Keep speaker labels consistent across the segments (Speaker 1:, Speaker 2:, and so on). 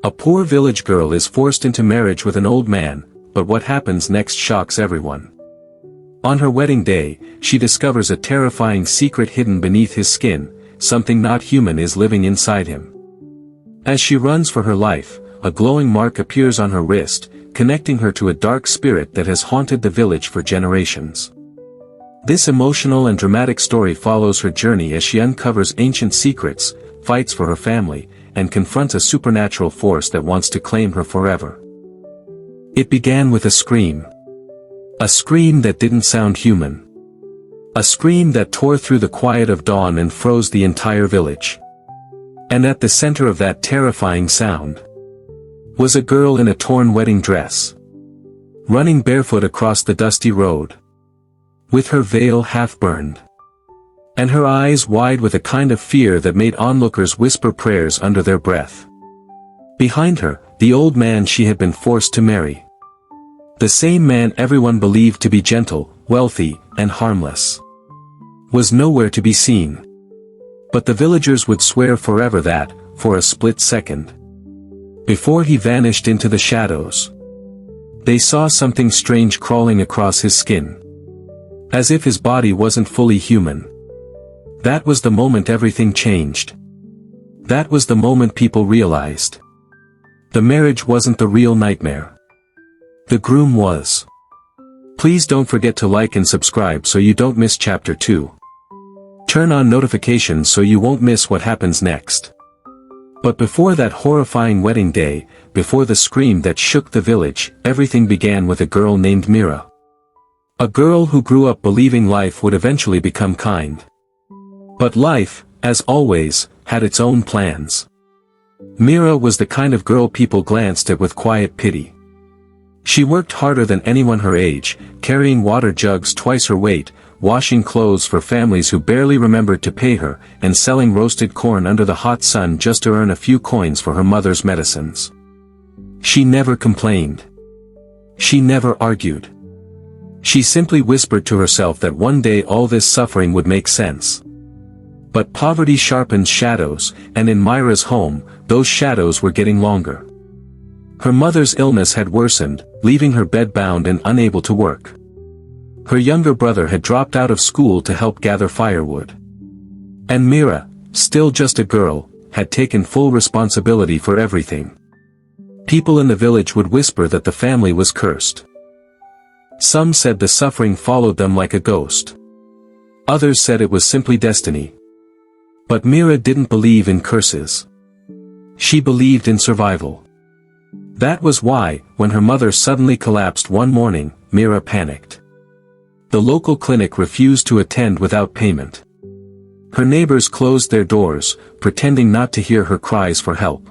Speaker 1: A poor village girl is forced into marriage with an old man, but what happens next shocks everyone. On her wedding day, she discovers a terrifying secret hidden beneath his skin. Something not human is living inside him. As she runs for her life, a glowing mark appears on her wrist, connecting her to a dark spirit that has haunted the village for generations. This emotional and dramatic story follows her journey as she uncovers ancient secrets, fights for her family, and confronts a supernatural force that wants to claim her forever. It began with a scream. A scream that didn't sound human. A scream that tore through the quiet of dawn and froze the entire village. And at the center of that terrifying sound was a girl in a torn wedding dress, running barefoot across the dusty road, with her veil half burned, and her eyes wide with a kind of fear that made onlookers whisper prayers under their breath. Behind her, the old man she had been forced to marry. The same man everyone believed to be gentle, wealthy, and harmless, was nowhere to be seen. But the villagers would swear forever that, for a split second, before he vanished into the shadows, they saw something strange crawling across his skin, as if his body wasn't fully human. That was the moment everything changed. That was the moment people realized the marriage wasn't the real nightmare. The groom was. Please don't forget to like and subscribe so you don't miss chapter 2. Turn on notifications so you won't miss what happens next. But before that horrifying wedding day, before the scream that shook the village, everything began with a girl named Mira. A girl who grew up believing life would eventually become kind. But life, as always, had its own plans. Mira was the kind of girl people glanced at with quiet pity. She worked harder than anyone her age, carrying water jugs twice her weight, washing clothes for families who barely remembered to pay her, and selling roasted corn under the hot sun just to earn a few coins for her mother's medicines. She never complained. She never argued. She simply whispered to herself that one day all this suffering would make sense. But poverty sharpens shadows, and in Myra's home, those shadows were getting longer. Her mother's illness had worsened, leaving her bedbound and unable to work. Her younger brother had dropped out of school to help gather firewood. And Mira, still just a girl, had taken full responsibility for everything. People in the village would whisper that the family was cursed. Some said the suffering followed them like a ghost. Others said it was simply destiny. But Mira didn't believe in curses. She believed in survival. That was why, when her mother suddenly collapsed one morning, Mira panicked. The local clinic refused to attend without payment. Her neighbors closed their doors, pretending not to hear her cries for help.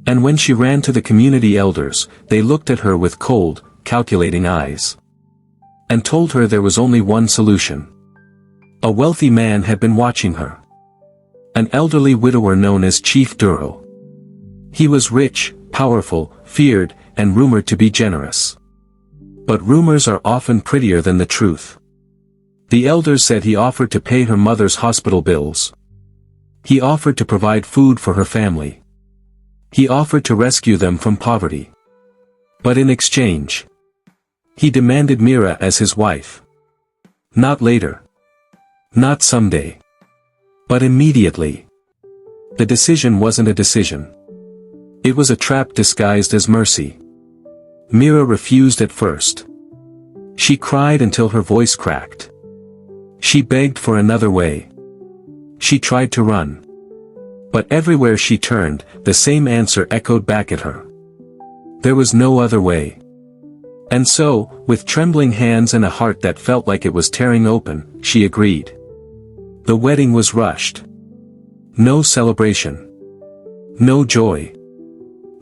Speaker 1: And when she ran to the community elders, they looked at her with cold, calculating eyes, and told her there was only one solution. A wealthy man had been watching her. An elderly widower known as Chief Duro. He was rich, powerful, feared, and rumored to be generous. But rumors are often prettier than the truth. The elders said he offered to pay her mother's hospital bills. He offered to provide food for her family. He offered to rescue them from poverty. But in exchange, he demanded Mira as his wife. Not later. Not someday. But immediately. The decision wasn't a decision. It was a trap disguised as mercy. Mira refused at first. She cried until her voice cracked. She begged for another way. She tried to run. But everywhere she turned, the same answer echoed back at her. There was no other way. And so, with trembling hands and a heart that felt like it was tearing open, she agreed. The wedding was rushed. No celebration. No joy.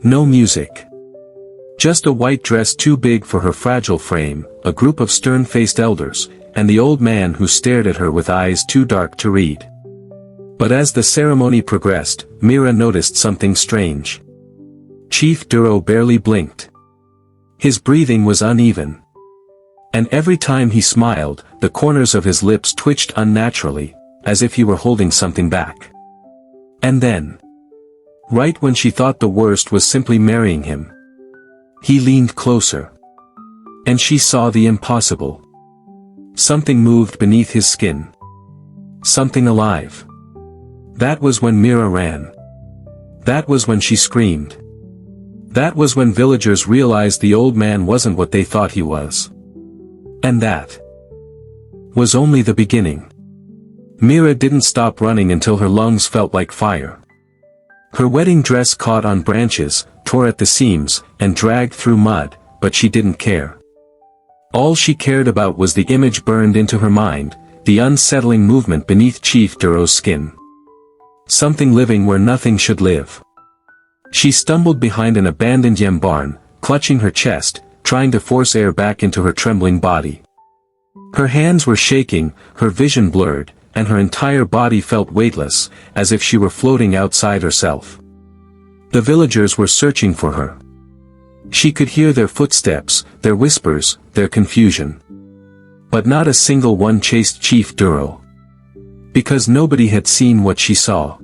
Speaker 1: No music. Just a white dress too big for her fragile frame, a group of stern-faced elders, and the old man who stared at her with eyes too dark to read. But as the ceremony progressed, Mira noticed something strange. Chief Duro barely blinked. His breathing was uneven. And every time he smiled, the corners of his lips twitched unnaturally, as if he were holding something back. And then, Right when she thought the worst was simply marrying him. He leaned closer. And she saw the impossible. Something moved beneath his skin. Something alive. That was when Mira ran. That was when she screamed. That was when villagers realized the old man wasn't what they thought he was. And that was only the beginning. Mira didn't stop running until her lungs felt like fire. Her wedding dress caught on branches, tore at the seams, and dragged through mud, but she didn't care. All she cared about was the image burned into her mind, the unsettling movement beneath Chief Duro's skin. Something living where nothing should live. She stumbled behind an abandoned yam barn, clutching her chest, trying to force air back into her trembling body. Her hands were shaking, her vision blurred, and her entire body felt weightless, as if she were floating outside herself. The villagers were searching for her. She could hear their footsteps, their whispers, their confusion. But not a single one chased Chief Duro. Because nobody had seen what she saw.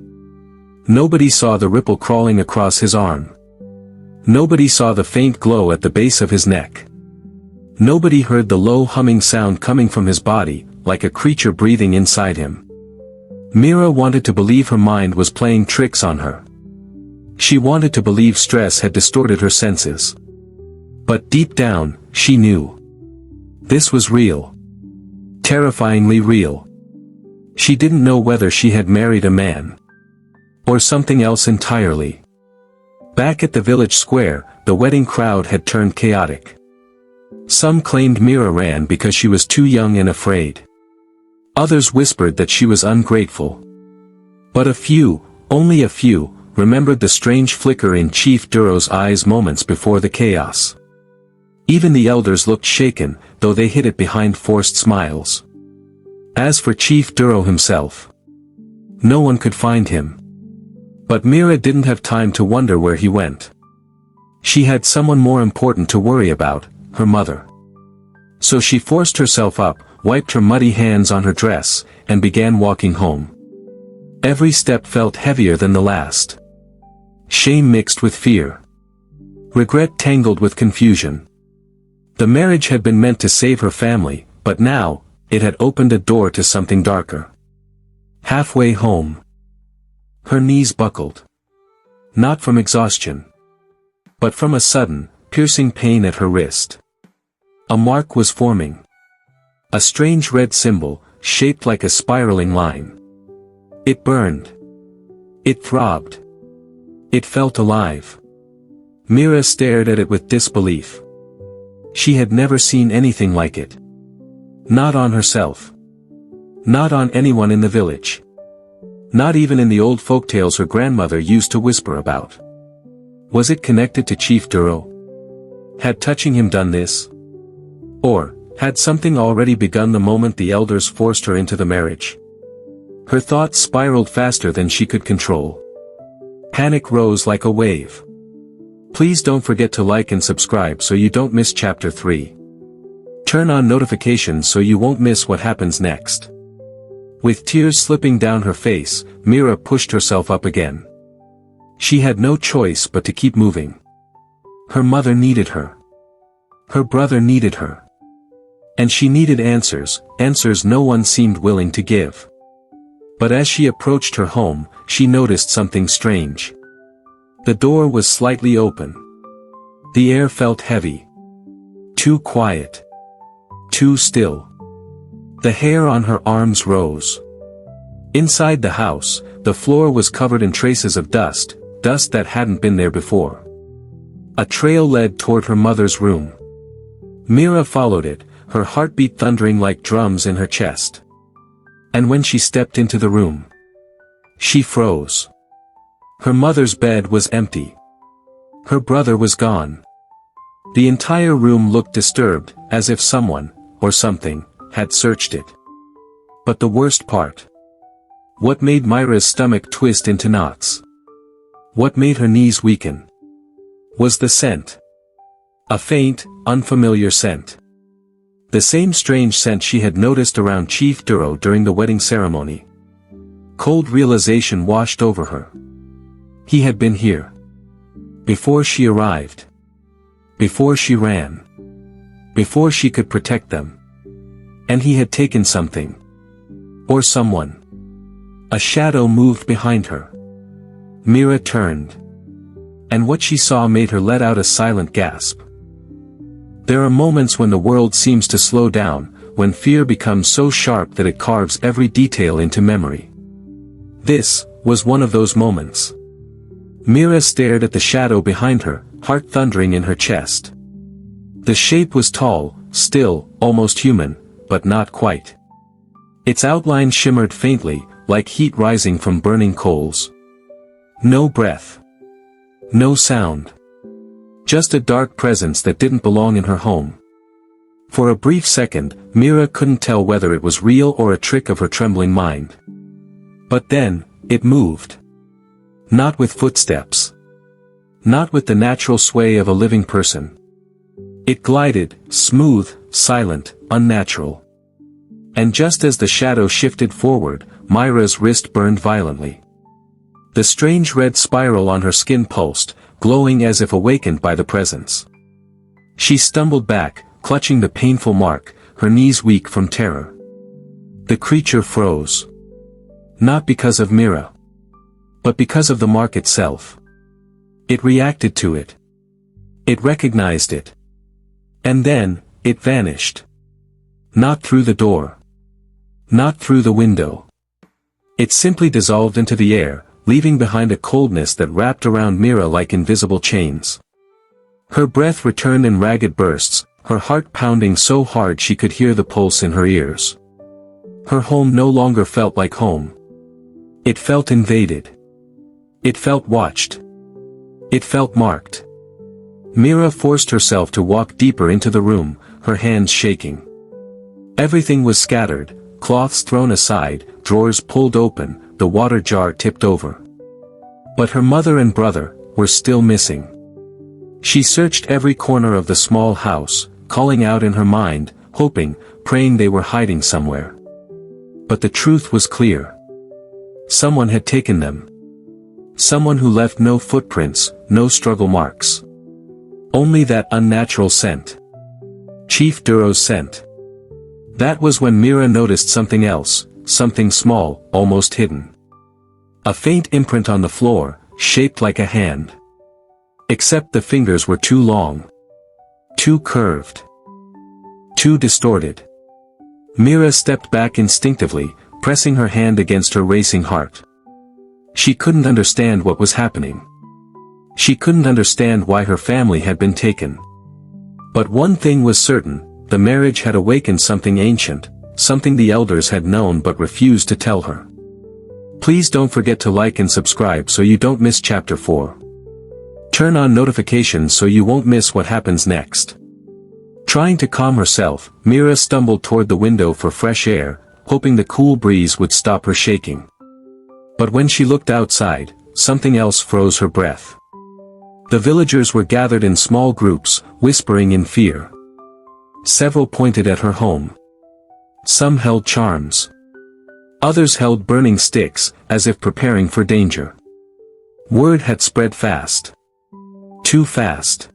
Speaker 1: Nobody saw the ripple crawling across his arm. Nobody saw the faint glow at the base of his neck. Nobody heard the low humming sound coming from his body, like a creature breathing inside him. Mira wanted to believe her mind was playing tricks on her. She wanted to believe stress had distorted her senses. But deep down, she knew. This was real. Terrifyingly real. She didn't know whether she had married a man. Or something else entirely. Back at the village square, the wedding crowd had turned chaotic. Some claimed Mira ran because she was too young and afraid. Others whispered that she was ungrateful. But a few, only a few, remembered the strange flicker in Chief Duro's eyes moments before the chaos. Even the elders looked shaken, though they hid it behind forced smiles. As for Chief Duro himself, no one could find him. But Mira didn't have time to wonder where he went. She had someone more important to worry about, her mother. So she forced herself up, wiped her muddy hands on her dress, and began walking home. Every step felt heavier than the last. Shame mixed with fear. Regret tangled with confusion. The marriage had been meant to save her family, but now, it had opened a door to something darker. Halfway home, her knees buckled. Not from exhaustion, but from a sudden, piercing pain at her wrist. A mark was forming. A strange red symbol, shaped like a spiraling line. It burned. It throbbed. It felt alive. Mira stared at it with disbelief. She had never seen anything like it. Not on herself. Not on anyone in the village. Not even in the old folktales her grandmother used to whisper about. Was it connected to Chief Duro? Had touching him done this? Or, had something already begun the moment the elders forced her into the marriage? Her thoughts spiraled faster than she could control. Panic rose like a wave. Please don't forget to like and subscribe so you don't miss Chapter 3. Turn on notifications so you won't miss what happens next. With tears slipping down her face, Mira pushed herself up again. She had no choice but to keep moving. Her mother needed her. Her brother needed her. And she needed answers, answers no one seemed willing to give. But as she approached her home, she noticed something strange. The door was slightly open. The air felt heavy. Too quiet. Too still. The hair on her arms rose. Inside the house, the floor was covered in traces of dust, dust that hadn't been there before. A trail led toward her mother's room. Mira followed it, her heartbeat thundering like drums in her chest. And when she stepped into the room, she froze. Her mother's bed was empty. Her brother was gone. The entire room looked disturbed, as if someone, or something, had searched it. But the worst part. What made Mira's stomach twist into knots? What made her knees weaken? Was the scent. A faint, unfamiliar scent. The same strange scent she had noticed around Chief Duro during the wedding ceremony. Cold realization washed over her. He had been here. Before she arrived. Before she ran. Before she could protect them. And he had taken something. Or someone. A shadow moved behind her. Mira turned. And what she saw made her let out a silent gasp. There are moments when the world seems to slow down, when fear becomes so sharp that it carves every detail into memory. This was one of those moments. Mira stared at the shadow behind her, heart thundering in her chest. The shape was tall, still, almost human, but not quite. Its outline shimmered faintly, like heat rising from burning coals. No breath. No sound. Just a dark presence that didn't belong in her home. For a brief second, Mira couldn't tell whether it was real or a trick of her trembling mind. But then, it moved. Not with footsteps. Not with the natural sway of a living person. It glided, smooth, silent, unnatural. And just as the shadow shifted forward, Myra's wrist burned violently. The strange red spiral on her skin pulsed, glowing as if awakened by the presence. She stumbled back, clutching the painful mark, her knees weak from terror. The creature froze. Not because of Mira. But because of the mark itself. It reacted to it. It recognized it. And then, it vanished. Not through the door. Not through the window. It simply dissolved into the air, leaving behind a coldness that wrapped around Mira like invisible chains. Her breath returned in ragged bursts, her heart pounding so hard she could hear the pulse in her ears. Her home no longer felt like home. It felt invaded. It felt watched. It felt marked. Mira forced herself to walk deeper into the room, her hands shaking. Everything was scattered, cloths thrown aside, drawers pulled open, the water jar tipped over. But her mother and brother were still missing. She searched every corner of the small house, calling out in her mind, hoping, praying they were hiding somewhere. But the truth was clear. Someone had taken them. Someone who left no footprints, no struggle marks. Only that unnatural scent. Chief Duro's scent. That was when Mira noticed something else, something small, almost hidden. A faint imprint on the floor, shaped like a hand. Except the fingers were too long. Too curved. Too distorted. Mira stepped back instinctively, pressing her hand against her racing heart. She couldn't understand what was happening. She couldn't understand why her family had been taken. But one thing was certain, the marriage had awakened something ancient, something the elders had known but refused to tell her. Please don't forget to like and subscribe so you don't miss Chapter 4. Turn on notifications so you won't miss what happens next. Trying to calm herself, Mira stumbled toward the window for fresh air, hoping the cool breeze would stop her shaking. But when she looked outside, something else froze her breath. The villagers were gathered in small groups, whispering in fear. Several pointed at her home. Some held charms. Others held burning sticks, as if preparing for danger. Word had spread fast. Too fast.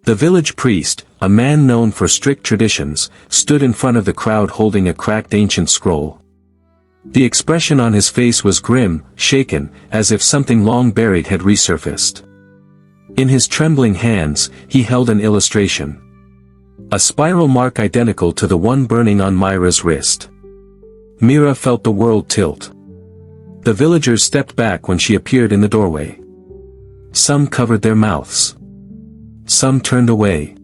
Speaker 1: The village priest, a man known for strict traditions, stood in front of the crowd holding a cracked ancient scroll. The expression on his face was grim, shaken, as if something long buried had resurfaced. In his trembling hands, he held an illustration. A spiral mark identical to the one burning on Myra's wrist. Mira felt the world tilt. The villagers stepped back when she appeared in the doorway. Some covered their mouths. Some turned away.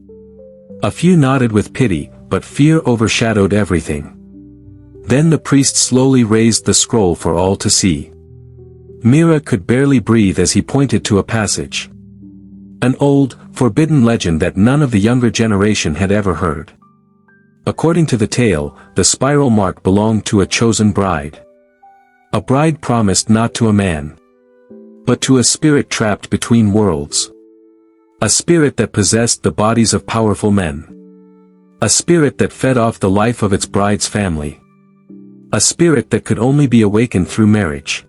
Speaker 1: A few nodded with pity, but fear overshadowed everything. Then the priest slowly raised the scroll for all to see. Mira could barely breathe as he pointed to a passage. An old, forbidden legend that none of the younger generation had ever heard. According to the tale, the spiral mark belonged to a chosen bride. A bride promised not to a man, but to a spirit trapped between worlds. A spirit that possessed the bodies of powerful men. A spirit that fed off the life of its bride's family. A spirit that could only be awakened through marriage.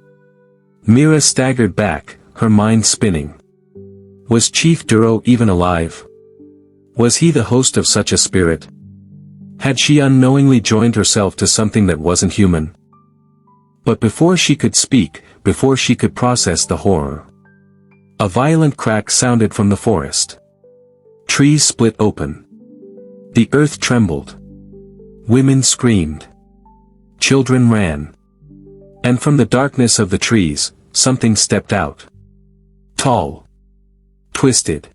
Speaker 1: Mira staggered back, her mind spinning. Was Chief Duro even alive? Was he the host of such a spirit? Had she unknowingly joined herself to something that wasn't human? But before she could speak, before she could process the horror, a violent crack sounded from the forest. Trees split open. The earth trembled. Women screamed. Children ran. And from the darkness of the trees, something stepped out. Tall. Twisted.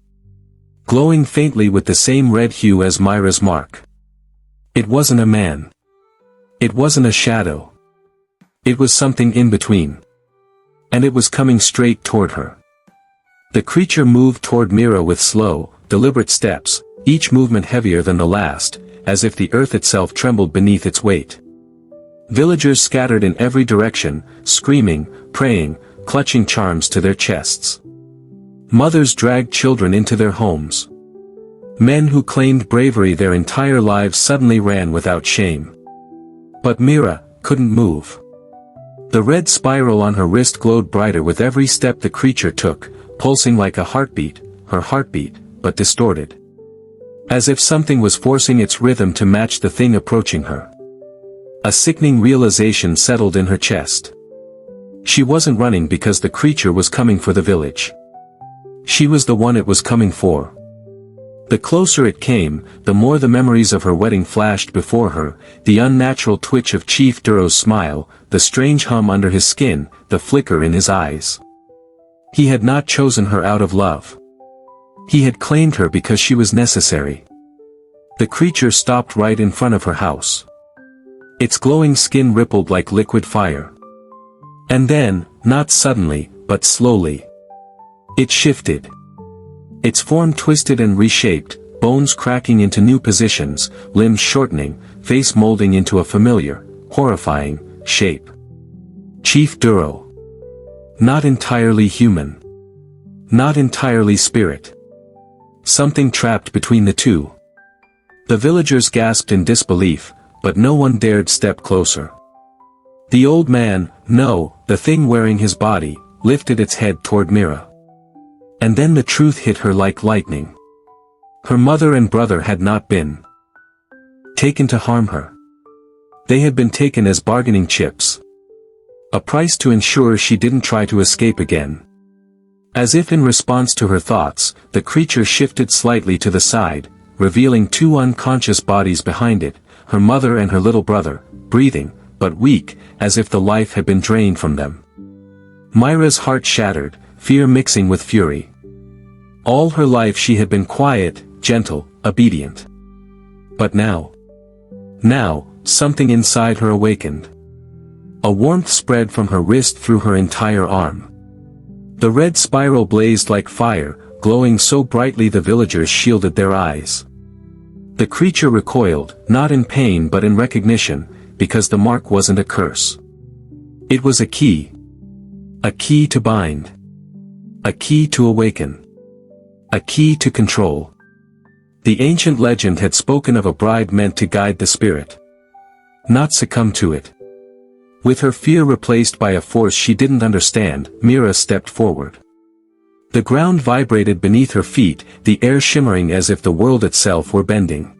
Speaker 1: Glowing faintly with the same red hue as Myra's mark. It wasn't a man. It wasn't a shadow. It was something in between. And it was coming straight toward her. The creature moved toward Mira with slow, deliberate steps, each movement heavier than the last, as if the earth itself trembled beneath its weight. Villagers scattered in every direction, screaming, praying, clutching charms to their chests. Mothers dragged children into their homes. Men who claimed bravery their entire lives suddenly ran without shame. But Mira couldn't move. The red spiral on her wrist glowed brighter with every step the creature took, pulsing like a heartbeat, her heartbeat, but distorted. As if something was forcing its rhythm to match the thing approaching her. A sickening realization settled in her chest. She wasn't running because the creature was coming for the village. She was the one it was coming for. The closer it came, the more the memories of her wedding flashed before her, the unnatural twitch of Chief Duro's smile, the strange hum under his skin, the flicker in his eyes. He had not chosen her out of love. He had claimed her because she was necessary. The creature stopped right in front of her house. Its glowing skin rippled like liquid fire. And then, not suddenly, but slowly, it shifted. Its form twisted and reshaped, bones cracking into new positions, limbs shortening, face molding into a familiar, horrifying, shape. Chief Duro. Not entirely human. Not entirely spirit. Something trapped between the two. The villagers gasped in disbelief, but no one dared step closer. The old man, no, the thing wearing his body, lifted its head toward Mira. And then the truth hit her like lightning. Her mother and brother had not been taken to harm her. They had been taken as bargaining chips. A price to ensure she didn't try to escape again. As if in response to her thoughts, the creature shifted slightly to the side, revealing two unconscious bodies behind it, her mother and her little brother, breathing, but weak, as if the life had been drained from them. Myra's heart shattered, fear mixing with fury. All her life she had been quiet, gentle, obedient. But now, something inside her awakened. A warmth spread from her wrist through her entire arm. The red spiral blazed like fire, glowing so brightly the villagers shielded their eyes. The creature recoiled, not in pain but in recognition, because the mark wasn't a curse. It was a key. A key to bind. A key to awaken. A key to control. The ancient legend had spoken of a bride meant to guide the spirit. Not succumb to it. With her fear replaced by a force she didn't understand, Mira stepped forward. The ground vibrated beneath her feet, the air shimmering as if the world itself were bending.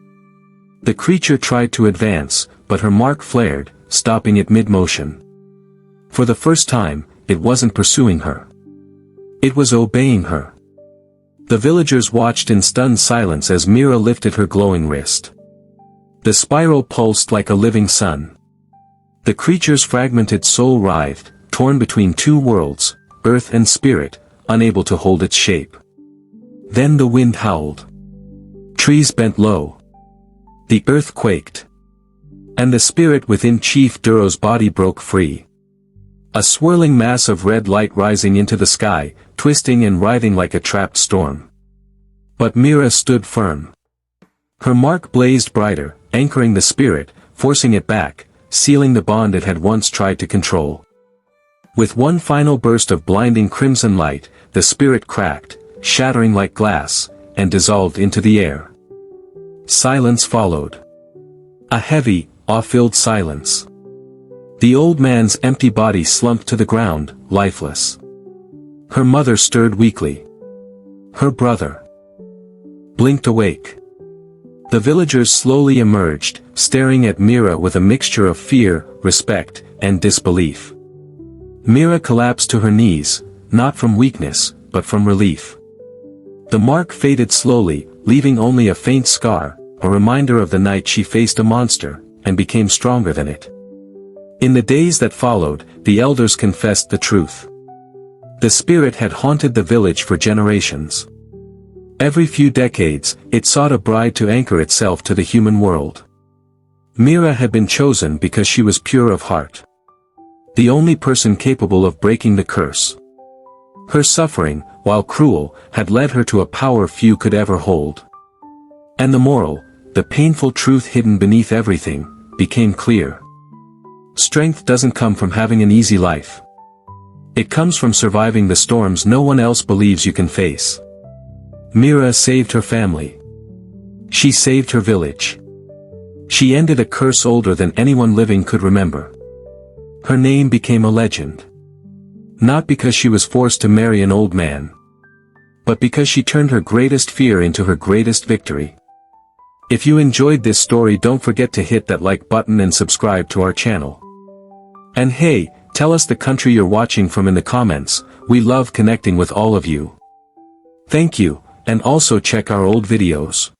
Speaker 1: The creature tried to advance, but her mark flared, stopping it mid-motion. For the first time, it wasn't pursuing her. It was obeying her. The villagers watched in stunned silence as Mira lifted her glowing wrist. The spiral pulsed like a living sun. The creature's fragmented soul writhed, torn between two worlds, earth and spirit, unable to hold its shape. Then the wind howled. Trees bent low. The earth quaked. And the spirit within Chief Duro's body broke free. A swirling mass of red light rising into the sky, twisting and writhing like a trapped storm. But Mira stood firm. Her mark blazed brighter, anchoring the spirit, forcing it back, sealing the bond it had once tried to control. With one final burst of blinding crimson light, the spirit cracked, shattering like glass, and dissolved into the air. Silence followed. A heavy, awe-filled silence. The old man's empty body slumped to the ground, lifeless. Her mother stirred weakly. Her brother blinked awake. The villagers slowly emerged, staring at Mira with a mixture of fear, respect, and disbelief. Mira collapsed to her knees, not from weakness, but from relief. The mark faded slowly, leaving only a faint scar, a reminder of the night she faced a monster, and became stronger than it. In the days that followed, the elders confessed the truth. The spirit had haunted the village for generations. Every few decades, it sought a bride to anchor itself to the human world. Mira had been chosen because she was pure of heart. The only person capable of breaking the curse. Her suffering, while cruel, had led her to a power few could ever hold. And the moral, the painful truth hidden beneath everything, became clear. Strength doesn't come from having an easy life. It comes from surviving the storms no one else believes you can face. Mira saved her family. She saved her village. She ended a curse older than anyone living could remember. Her name became a legend. Not because she was forced to marry an old man, but because she turned her greatest fear into her greatest victory. If you enjoyed this story, don't forget to hit that like button and subscribe to our channel. And hey, tell us the country you're watching from in the comments. We love connecting with all of you. Thank you, and also check our old videos.